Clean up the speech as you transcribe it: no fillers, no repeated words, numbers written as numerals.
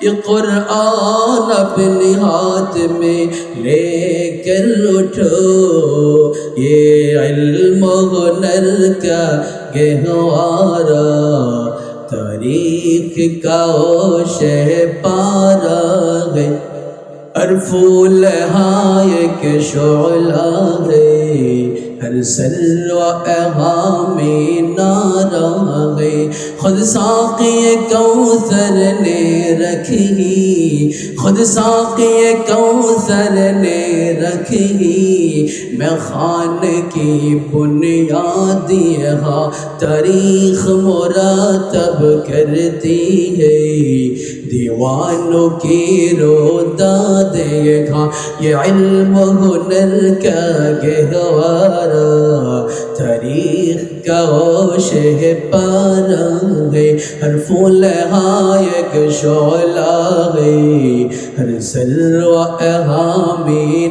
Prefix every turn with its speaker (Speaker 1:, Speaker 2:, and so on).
Speaker 1: یہ قرآن اپنے ہاتھ میں لے کر اٹھو، یہ علم و ہنر کا گہوارہ تاریخ کا شہ پارا ہے، ہر پھول ایک شعلہ ہے، ہر سر و میں نعرہ ہے، خود ساقی کوثر نے رکھی، خود ساقی کوثر نے رکھی، میں خان کی بنیاد یہاں تاریخ مرتب کرتی ہے، دیوانوں کی رودا دیکھا یہ علم و ہنر کا گہوارہ تاریخ کا شہ پارا ہے، ہر پھول ایک شعلہ ہے، ہر سر و میں